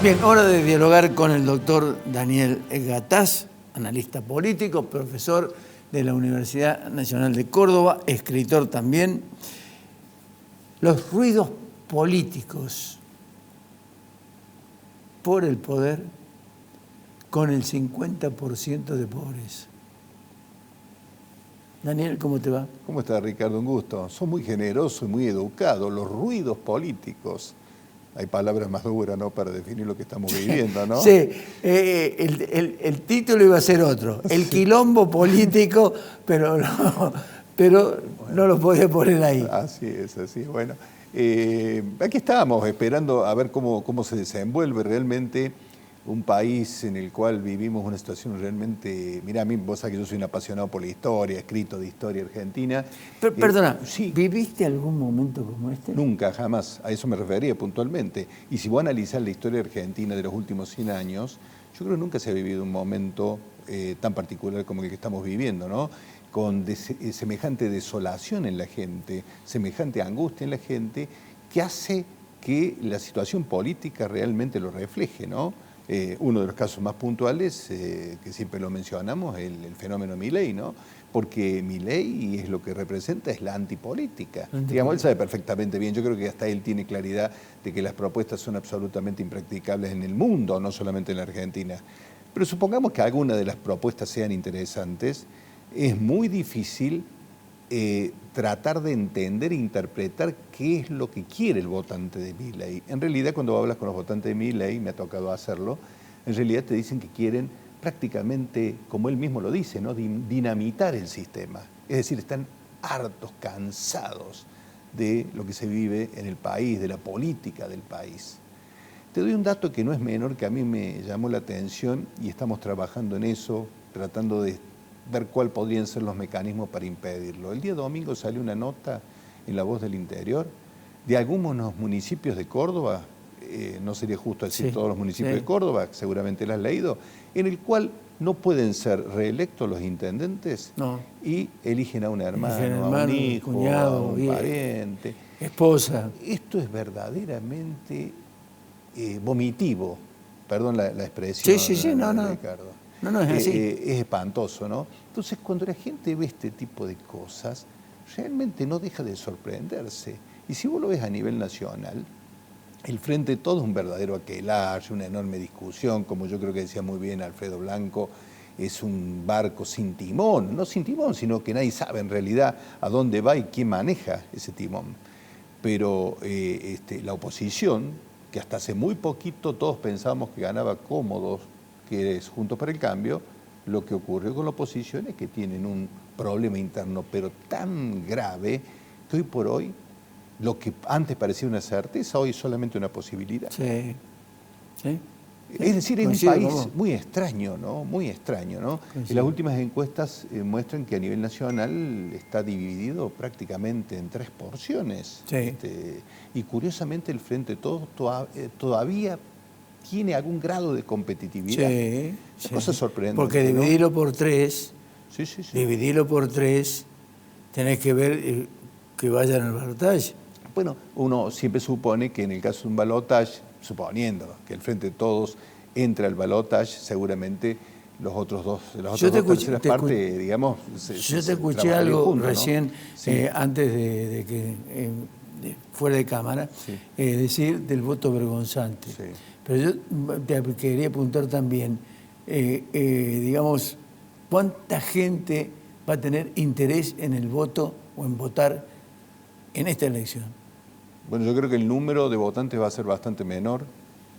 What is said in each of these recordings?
Bien, hora de dialogar con el doctor Daniel Gataz, analista político, profesor de la Universidad Nacional de Córdoba, escritor también. Los ruidos políticos por el poder con el 50% de pobres. Daniel, ¿cómo te va? ¿Cómo estás, Ricardo? Un gusto. Sos muy generoso y muy educado. Los ruidos políticos. Hay palabras más duras, ¿no?, para definir lo que estamos viviendo, ¿no? Sí, el título iba a ser otro. El quilombo político, pero no lo podía poner ahí. Así es, así es. Bueno, aquí estábamos esperando a ver cómo se desenvuelve realmente un país en el cual vivimos una situación realmente... Mirá, a mí, vos sabés que yo soy un apasionado por la historia, escrito de historia argentina. Perdona, sí. ¿Viviste algún momento como este? Nunca, jamás. A eso me refería puntualmente. Y si vos analizás la historia argentina de los últimos 100 años, yo creo que nunca se ha vivido un momento tan particular como el que estamos viviendo, ¿no? Con semejante desolación en la gente, semejante angustia en la gente, que hace que la situación política realmente lo refleje, ¿no? Uno de los casos más puntuales, que siempre lo mencionamos, el fenómeno Milei, ¿no? Porque Milei es lo que representa, es la antipolítica. Digamos, él sabe perfectamente bien, yo creo que hasta él tiene claridad de que las propuestas son absolutamente impracticables en el mundo, no solamente en la Argentina. Pero supongamos que alguna de las propuestas sean interesantes, es muy difícil tratar de entender e interpretar qué es lo que quiere el votante de Milei. En realidad, cuando hablas con los votantes de Milei, me ha tocado hacerlo, en realidad te dicen que quieren prácticamente, como él mismo lo dice, ¿no?, dinamitar el sistema. Es decir, están hartos, cansados de lo que se vive en el país, de la política del país. Te doy un dato que no es menor, que a mí me llamó la atención y estamos trabajando en eso, tratando de ver cuáles podrían ser los mecanismos para impedirlo. El día domingo salió una nota en La Voz del Interior de algunos municipios de Córdoba, no sería justo decir todos los municipios de Córdoba, seguramente lo has leído, en el cual no pueden ser reelectos los intendentes y eligen a un hermano, a un hijo, cuñado, a un pariente. Esposa. Esto es verdaderamente vomitivo, perdón la expresión, Ricardo. No, es así. Es espantoso, ¿no? Entonces, cuando la gente ve este tipo de cosas, realmente no deja de sorprenderse. Y si vos lo ves a nivel nacional, el Frente de Todos es un verdadero aquelarre, una enorme discusión, como yo creo que decía muy bien Alfredo Blanco, es un barco sin timón, no sin timón, sino que nadie sabe en realidad a dónde va y quién maneja ese timón. Pero la oposición, que hasta hace muy poquito todos pensábamos que ganaba cómodos, que es Juntos por el Cambio, lo que ocurrió con la oposición es que tienen un problema interno, pero tan grave, que hoy por hoy, lo que antes parecía una certeza, hoy es solamente una posibilidad. Sí. Es decir, es un país muy extraño, ¿no? Muy extraño, ¿no? Y las últimas encuestas muestran que a nivel nacional está dividido prácticamente en 3 porciones. Sí. Y curiosamente el Frente de Todos todavía tiene algún grado de competitividad. Sí. Cosa sorprendente. Porque dividirlo por 3, dividirlo por 3, tenés que ver que vayan al balotaje. Bueno, uno siempre supone que en el caso de un balotaje, suponiendo que el Frente de Todos entre al balotaje, seguramente las otras dos terceras partes, digamos... Yo te escuché algo juntos, recién, ¿no? Antes de que fuera de cámara, decir del voto vergonzante. Sí. Pero yo te quería apuntar también, digamos, ¿cuánta gente va a tener interés en el voto o en votar en esta elección? Bueno, yo creo que el número de votantes va a ser bastante menor,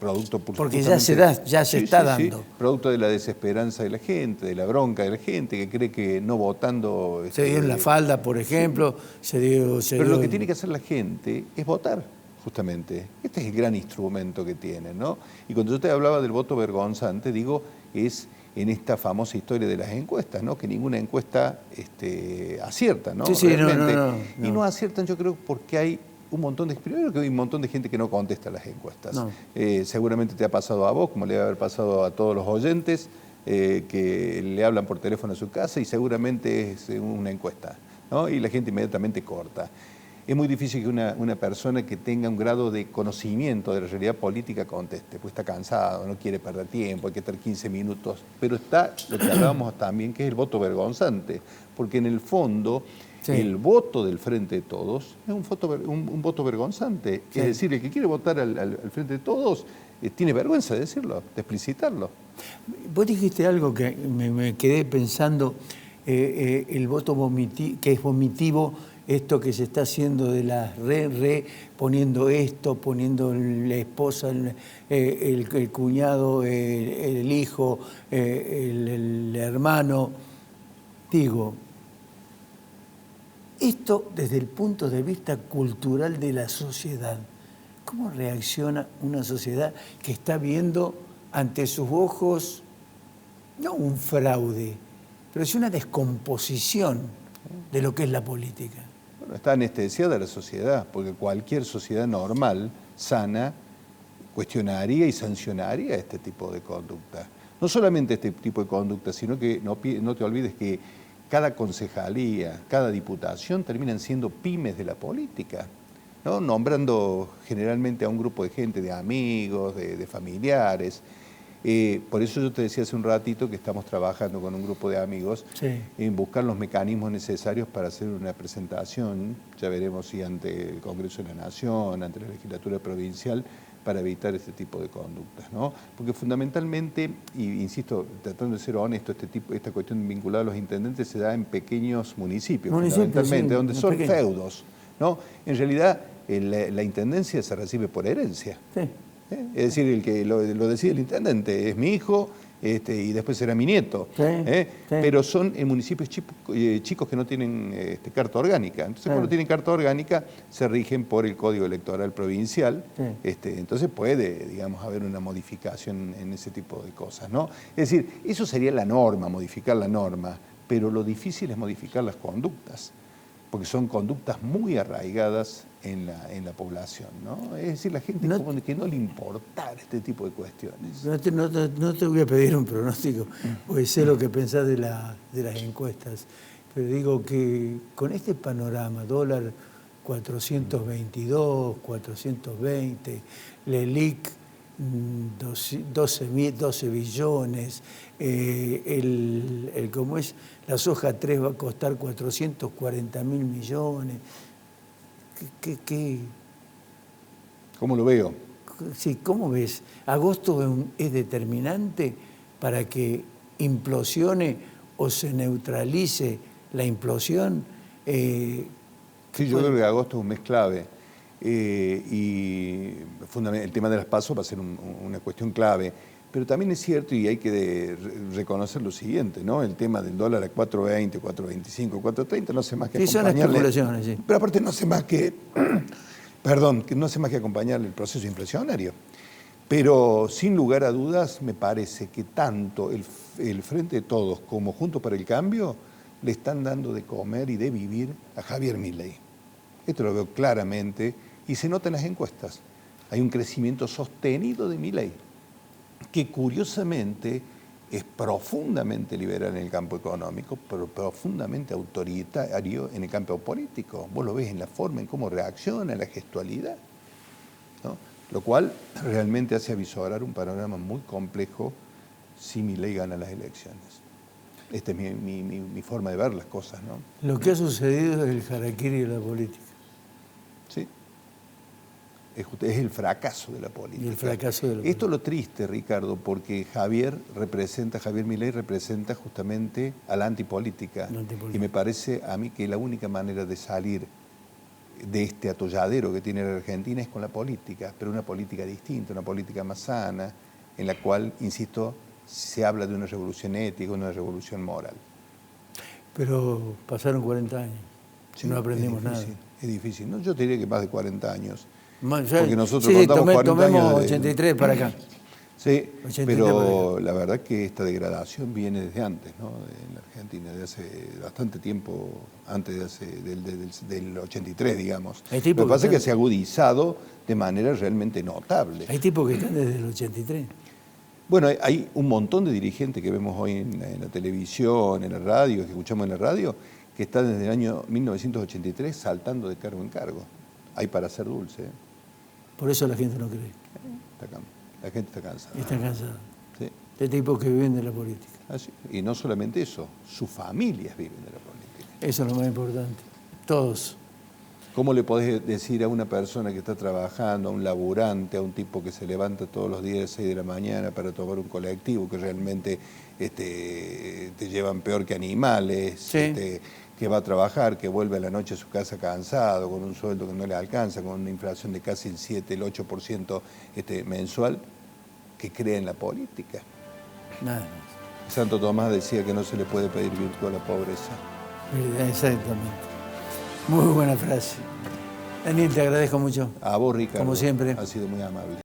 producto... Porque ya se está dando. Sí, producto de la desesperanza de la gente, de la bronca de la gente, que cree que no votando... Se dio en la falda, por ejemplo, Pero lo que tiene que hacer la gente es votar, justamente. Este es el gran instrumento que tienen, ¿no? Y cuando yo te hablaba del voto vergonzante, digo, es en esta famosa historia de las encuestas, ¿no? Que ninguna encuesta acierta, ¿no? Sí, no. Y no aciertan, yo creo, porque hay un montón de... Primero que hay un montón de gente que no contesta las encuestas. No. Seguramente te ha pasado a vos, como le debe haber pasado a todos los oyentes, que le hablan por teléfono a su casa y seguramente es una encuesta, ¿no? Y la gente inmediatamente corta. es muy difícil que una persona que tenga un grado de conocimiento de la realidad política conteste, pues está cansado, no quiere perder tiempo, hay que estar 15 minutos. Pero está lo que hablábamos también, que es el voto vergonzante, porque en el fondo el voto del Frente de Todos es un voto vergonzante. Sí. Es decir, el que quiere votar al Frente de Todos tiene vergüenza de decirlo, de explicitarlo. Vos dijiste algo que me quedé pensando, el voto que es vomitivo, esto que se está haciendo de las poniendo esto, poniendo la esposa, el cuñado, el hijo, el hermano. Digo, esto desde el punto de vista cultural de la sociedad, ¿cómo reacciona una sociedad que está viendo ante sus ojos no un fraude, pero es una descomposición de lo que es la política? Bueno, está anestesiada la sociedad, porque cualquier sociedad normal, sana, cuestionaría y sancionaría este tipo de conducta. No solamente este tipo de conducta, sino que no te olvides que cada concejalía, cada diputación terminan siendo pymes de la política, ¿no? Nombrando generalmente a un grupo de gente, de amigos, de familiares. Por eso yo te decía hace un ratito que estamos trabajando con un grupo de amigos en buscar los mecanismos necesarios para hacer una presentación, ya veremos si ante el Congreso de la Nación, ante la legislatura provincial, para evitar este tipo de conductas, ¿no? Porque fundamentalmente, y insisto, tratando de ser honesto, esta cuestión vinculada a los intendentes se da en pequeños municipios fundamentalmente, donde son feudos, ¿no? En realidad, la intendencia se recibe por herencia. Sí. Es decir, el que lo decide el intendente es mi hijo y después será mi nieto. Sí. Pero son en municipios chicos que no tienen carta orgánica. Entonces, cuando tienen carta orgánica, se rigen por el Código Electoral Provincial. Sí. Entonces puede, digamos, haber una modificación en ese tipo de cosas, ¿no? Es decir, eso sería la norma, modificar la norma, pero lo difícil es modificar las conductas, porque son conductas muy arraigadas en la población, ¿no? Es decir, la gente como que no le importa este tipo de cuestiones. No te voy a pedir un pronóstico, porque sé lo que pensás de las encuestas, pero digo que con este panorama, dólar 422, 420, LELIC 12 billones, ¿cómo es? La soja 3 va a costar 440.000 millones. ¿Cómo lo veo? Sí, ¿cómo ves? ¿Agosto es determinante para que implosione o se neutralice la implosión? Sí, yo creo que agosto es un mes clave. Y el tema de las PASO va a ser una cuestión clave. Pero también es cierto, y hay que reconocer lo siguiente, ¿no? El tema del dólar a 4.20, 4.25, 4.30, no hace más que acompañarle. Son especulaciones, sí. Pero aparte no hace más que, que no hace más que acompañarle el proceso inflacionario. Pero sin lugar a dudas, me parece que tanto el Frente de Todos como Juntos para el Cambio le están dando de comer y de vivir a Javier Milei. Esto lo veo claramente y se nota en las encuestas. Hay un crecimiento sostenido de Milei, que curiosamente es profundamente liberal en el campo económico, pero profundamente autoritario en el campo político. Vos lo ves en la forma en cómo reacciona, en la gestualidad, ¿no? Lo cual realmente hace avisorar un panorama muy complejo si Milei gana las elecciones. Esta es mi forma de ver las cosas, ¿no? Lo que ha sucedido es el harakiri de la política. Sí. Es el fracaso de la política. Y el fracaso de la política. Esto es lo triste, Ricardo, porque Javier Milei representa justamente a la antipolítica. Y me parece a mí que la única manera de salir de este atolladero que tiene la Argentina es con la política, pero una política distinta, una política más sana, en la cual, insisto, se habla de una revolución ética, una revolución moral. Pero pasaron 40 años, sí, no aprendimos nada. Es difícil, ¿no? Yo te diría que más de 40 años. Porque nosotros contamos 40 años 83 para acá. Sí, pero la verdad que esta degradación viene desde antes, ¿no? En la Argentina, desde hace bastante tiempo, antes del 83, digamos. Lo que pasa es que se ha agudizado de manera realmente notable. Hay tipos que están desde el 83. Bueno, hay un montón de dirigentes que vemos hoy en la televisión, en la radio, que escuchamos en la radio, que está desde el año 1983 saltando de cargo en cargo. Hay para hacer dulce. Por eso la gente no cree. La gente está cansada. Está cansada. Sí. De tipos que viven de la política. Así. Y no solamente eso, sus familias viven de la política. Eso es lo más importante. Todos. ¿Cómo le podés decir a una persona que está trabajando, a un laburante, a un tipo que se levanta todos los días a las 6 de la mañana para tomar un colectivo, que realmente te llevan peor que animales, sí. Que va a trabajar, que vuelve a la noche a su casa cansado, con un sueldo que no le alcanza, con una inflación de casi el 7, el 8% mensual, que cree en la política? Nada más. Santo Tomás decía que no se le puede pedir virtud a la pobreza. Exactamente. Muy buena frase. Daniel, te agradezco mucho. A vos, Ricardo. Como siempre. Ha sido muy amable.